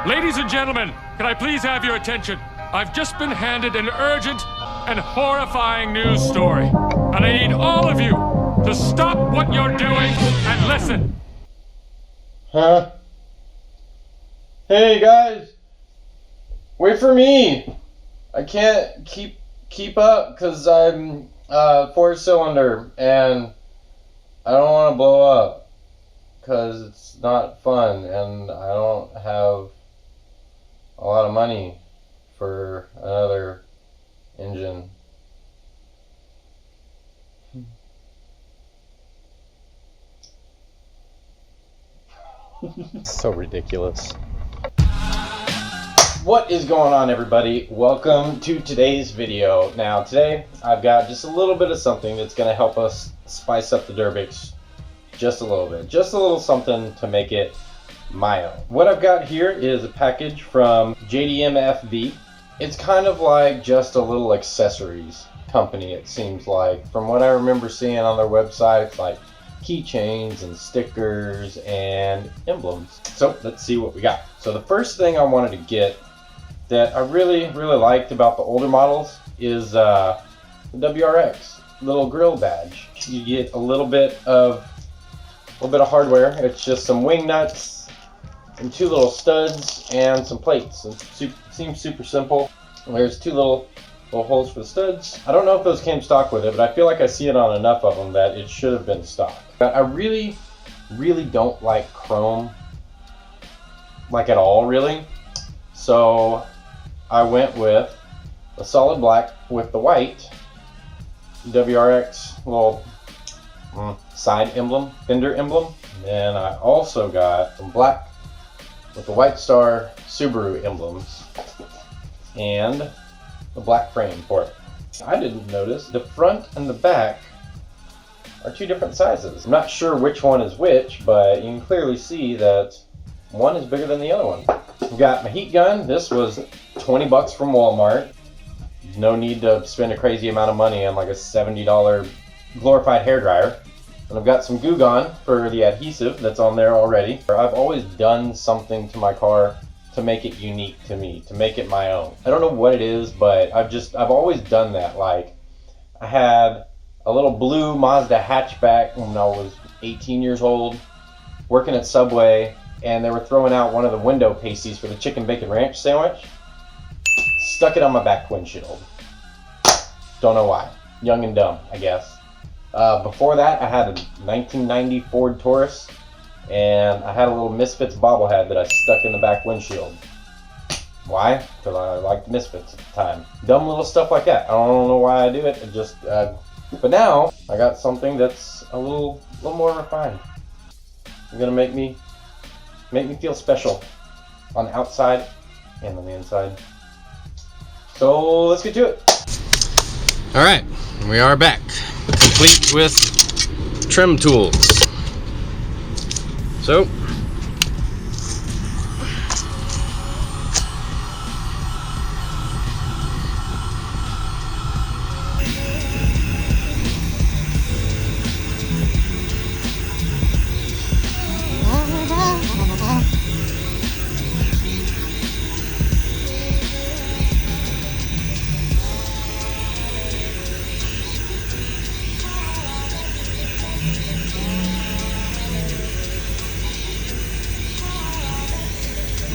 Ladies and gentlemen, can I please have your attention? I've just been handed an urgent and horrifying news story, and I need all of you to stop what you're doing and listen. Huh? Hey guys, wait for me. I can't keep up because I'm 4-cylinder and I don't want to blow up because it's not fun and I don't have a lot of money for another engine. So ridiculous. What is going on, everybody? Welcome to today's video. Now today I've got just a little bit of something that's going to help us spice up the WRX just a little bit, just a little something to make it my own. What I've got here is a package from JDMFV. It's kind of like just a little accessories company, it seems like. From what I remember seeing on their website, it's like keychains and stickers and emblems. So let's see what we got. So the first thing I wanted to get that I really liked about the older models is the WRX little grill badge. You get a little bit of hardware. It's just some wing nuts and two little studs and some plates. It seems super simple. There's two little holes for the studs. I don't know if those came stock with it, but I feel like I see it on enough of them that it should have been stock. But I really don't like chrome, like at all, really. So I went with a solid black with the white WRX little side emblem, fender emblem. And I also got some black with the White Star Subaru emblems and the black frame for it. I didn't notice the front and the back are two different sizes. I'm not sure which one is which, but you can clearly see that one is bigger than the other one. I've got my heat gun. This was 20 bucks from Walmart. No need to spend a crazy amount of money on like a $70 glorified hairdryer. And I've got some Goo Gone for the adhesive that's on there already. I've always done something to my car to make it unique to me, to make it my own. I don't know what it is, but I've always done that. Like, I had a little blue Mazda hatchback when I was 18 years old, working at Subway, and they were throwing out one of the window pasties for the chicken bacon ranch sandwich. Stuck it on my back windshield. Don't know why. Young and dumb, I guess. Before that, I had a 1990 Ford Taurus, and I had a little Misfits bobblehead that I stuck in the back windshield. Why? Because I liked Misfits at the time. Dumb little stuff like that. I don't know why I do it. It just, but now I got something that's a little more refined. It's gonna make me feel special on the outside and on the inside. So let's get to it. All right, we are back, complete with trim tools. So,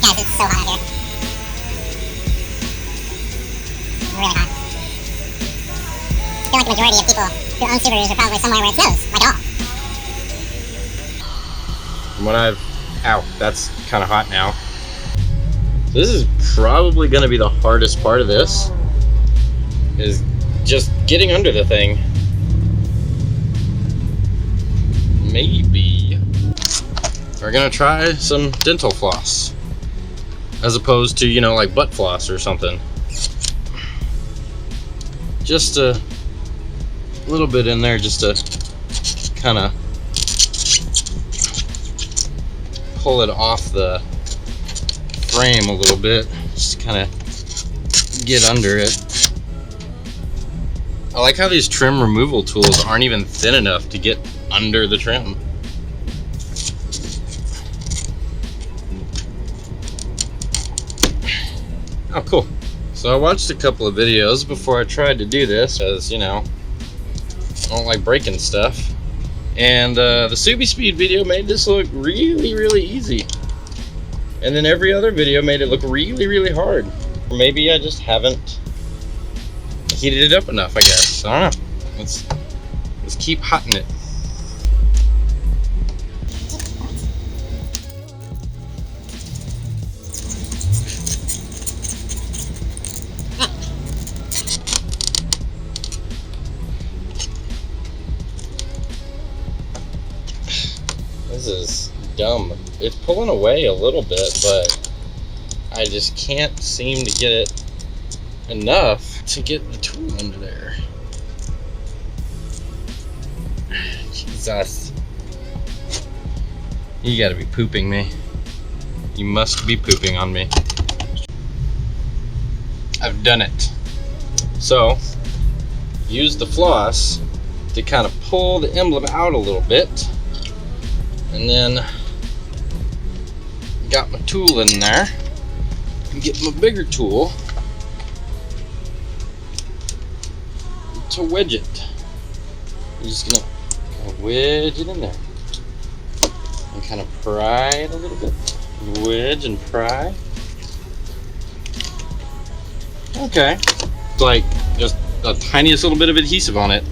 guys, it's so hot out here. Really hot. I feel like the majority of people who own Subarus are probably somewhere where it snows, like all. ow, that's kind of hot now. So this is probably going to be the hardest part of this, is just getting under the thing. Maybe we're going to try some dental floss, as opposed to, you know, like butt floss or something. Just a little bit in there, just to kind of pull it off the frame a little bit, just to kind of get under it. I like how these trim removal tools aren't even thin enough to get under the trim. Oh, cool. So I watched a couple of videos before I tried to do this, as you know, I don't like breaking stuff. And the Subi Speed video made this look really, really easy. And then every other video made it look really, really hard. Or maybe I just haven't heated it up enough, I guess. I don't know. Let's keep hotting it. This is dumb. It's pulling away a little bit, but I just can't seem to get it enough to get the tool under there. Jesus. You gotta be pooping me. You must be pooping on me. I've done it. So, use the floss to kind of pull the emblem out a little bit. And then got my tool in there and get my bigger tool to wedge it. I'm just gonna wedge it in there and kind of pry it a little bit. Wedge and pry. Okay, it's like just the tiniest little bit of adhesive on it.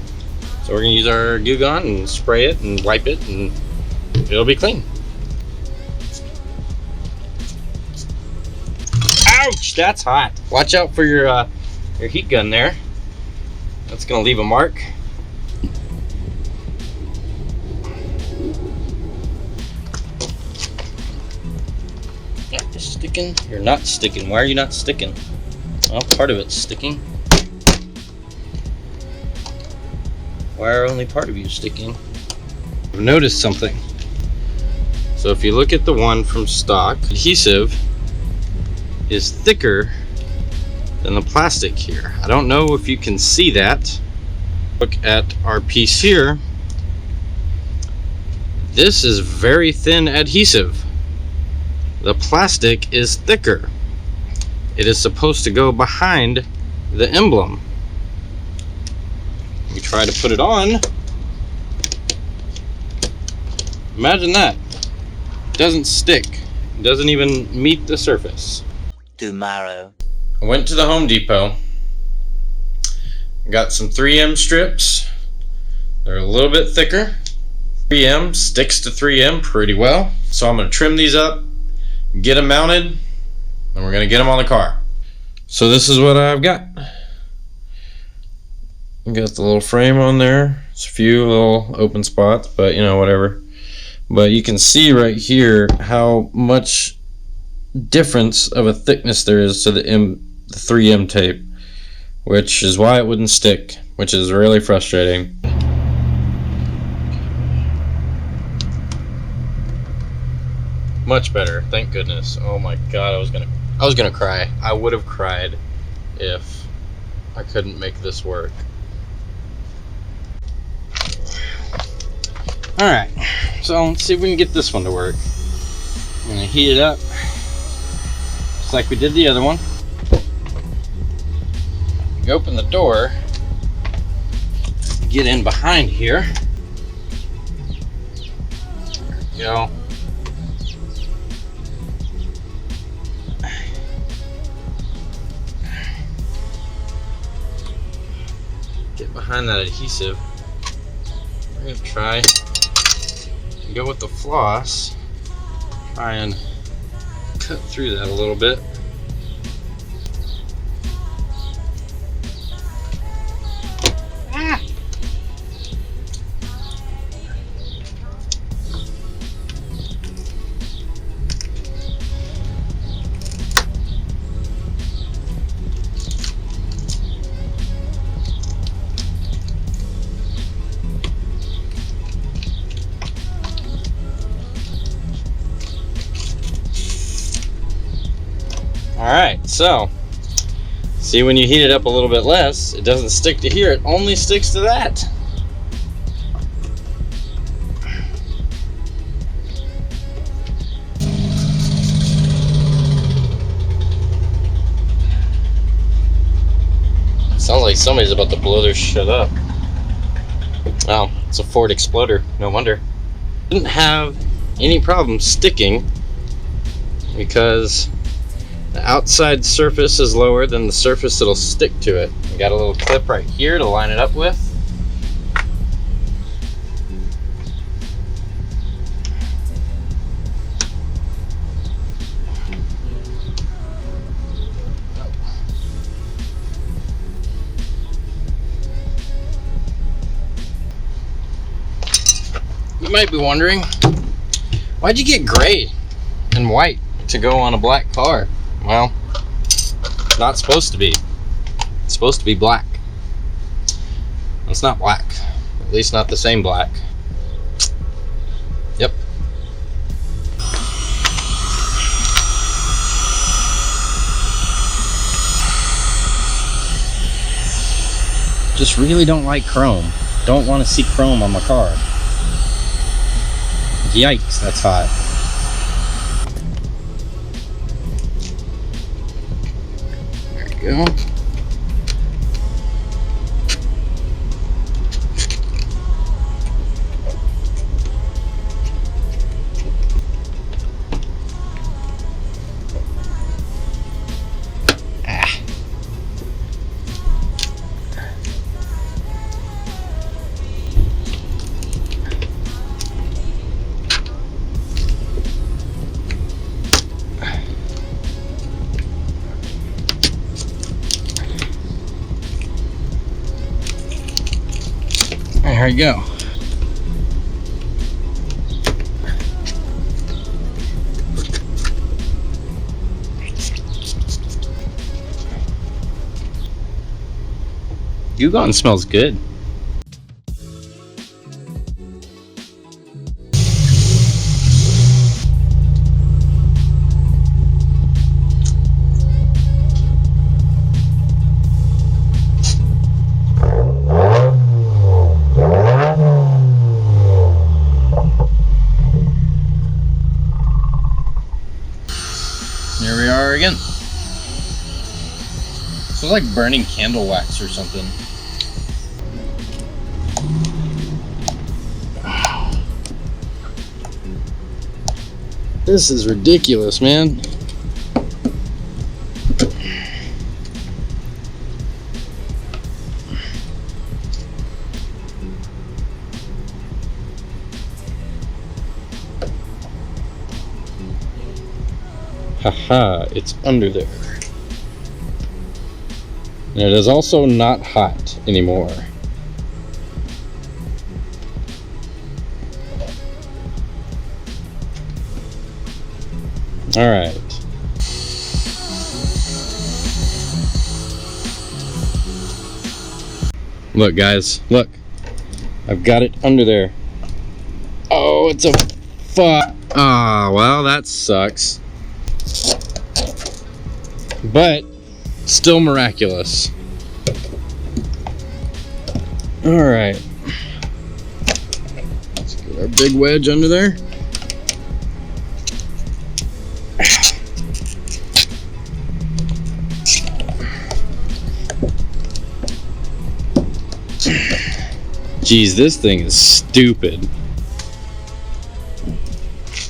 So we're gonna use our Goo Gone and spray it and wipe it, and it'll be clean. Ouch, that's hot. Watch out for your heat gun there. That's gonna leave a mark. Yeah, you're sticking. You're not sticking. Why are you not sticking? Well, part of it's sticking. Why are only part of you sticking? I've noticed something. So if you look at the one from stock, adhesive is thicker than the plastic here. I don't know if you can see that. Look at our piece here. This is very thin adhesive. The plastic is thicker. It is supposed to go behind the emblem. We try to put it on. Imagine that. Doesn't stick. It doesn't even meet the surface. Tomorrow. I went to the Home Depot. Got some 3M strips. They're a little bit thicker. 3M sticks to 3M pretty well. So I'm going to trim these up, get them mounted, and we're going to get them on the car. So this is what I've got. Got the little frame on there. It's a few little open spots, but you know, whatever. But you can see right here how much difference of a thickness there is to the 3M tape, which is why it wouldn't stick, which is really frustrating. Much better, thank goodness. Oh my god, I was gonna cry. I would have cried if I couldn't make this work. Alright, so let's see if we can get this one to work. I'm gonna heat it up just like we did the other one. You open the door, get in behind here. There we go. Get behind that adhesive. We're gonna try and go with the floss. Try and cut through that a little bit. Alright, so see, when you heat it up a little bit less, it doesn't stick to here, it only sticks to that. like somebody's about to blow their shit up. Oh, it's a Ford Exploder. No wonder. Didn't have any problem sticking because the outside surface is lower than the surface that'll stick to it. We got a little clip right here to line it up with. You might be wondering, why'd you get gray and white to go on a black car? Well, not supposed to be. It's supposed to be black. It's not black. At least not the same black. Yep. Just really don't like chrome. Don't want to see chrome on my car. Yikes, that's hot. There you go. There you go. Yugon smells good. Here we are again. So it's like burning candle wax or something. This is ridiculous, man. Haha, it's under there. And it is also not hot anymore. All right. Look, guys, look. I've got it under there. Oh, it's a fuck. Ah, well, that sucks. But still miraculous. All right. Let's get our big wedge under there. Geez, this thing is stupid.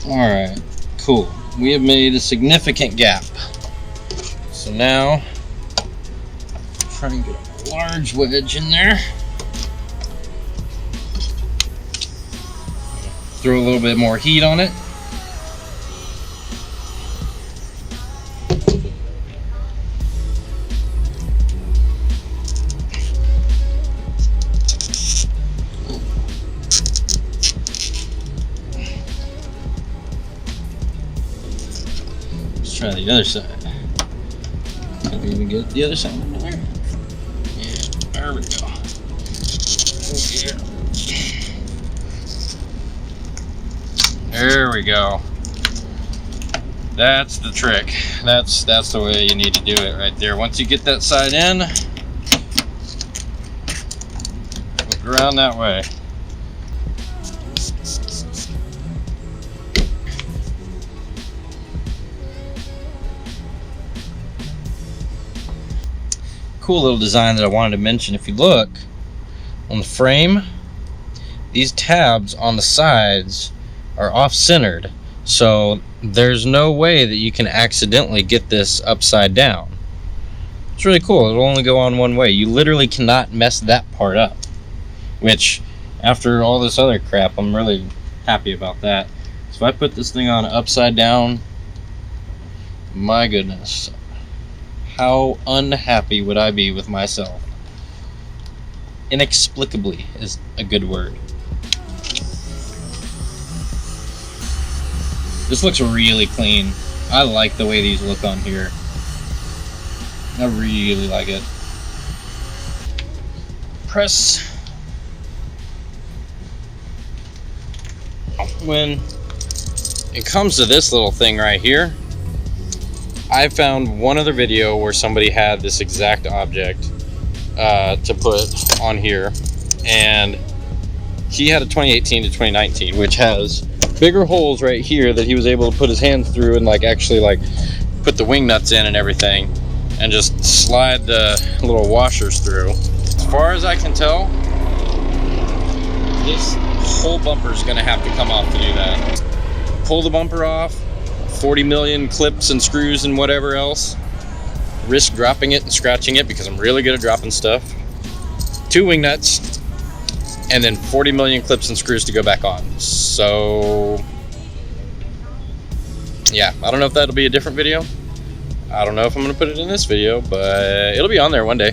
Alright, cool. We have made a significant gap. So now, try and get a large wedge in there. Throw a little bit more heat on it. Try the other side. Can we even get the other side under there? Yeah, there we go. Oh, yeah. There we go. That's the trick. That's the way you need to do it right there. Once you get that side in, look around that way. cool little design that I wanted to mention. If you look on the frame, these tabs on the sides are off-centered, so there's no way that you can accidentally get this upside down. It's really cool. It'll only go on one way. You literally cannot mess that part up, which after all this other crap, I'm really happy about that. So if I put this thing on upside down, my goodness, how unhappy would I be with myself? Inexplicably is a good word. This looks really clean. I like the way these look on here. I really like it. Press. When it comes to this little thing right here, I found one other video where somebody had this exact object to put on here, and he had a 2018 to 2019, which has bigger holes right here that he was able to put his hands through and like actually like put the wing nuts in and everything, and just slide the little washers through. As far as I can tell, this whole bumper is going to have to come off to do that. Pull the bumper off, 40 million clips and screws and whatever else. Risk dropping it and scratching it because I'm really good at dropping stuff. 2 wing nuts, and then 40 million clips and screws to go back on. So yeah, I don't know if that'll be a different video. I don't know if I'm going to put it in this video, but it'll be on there one day.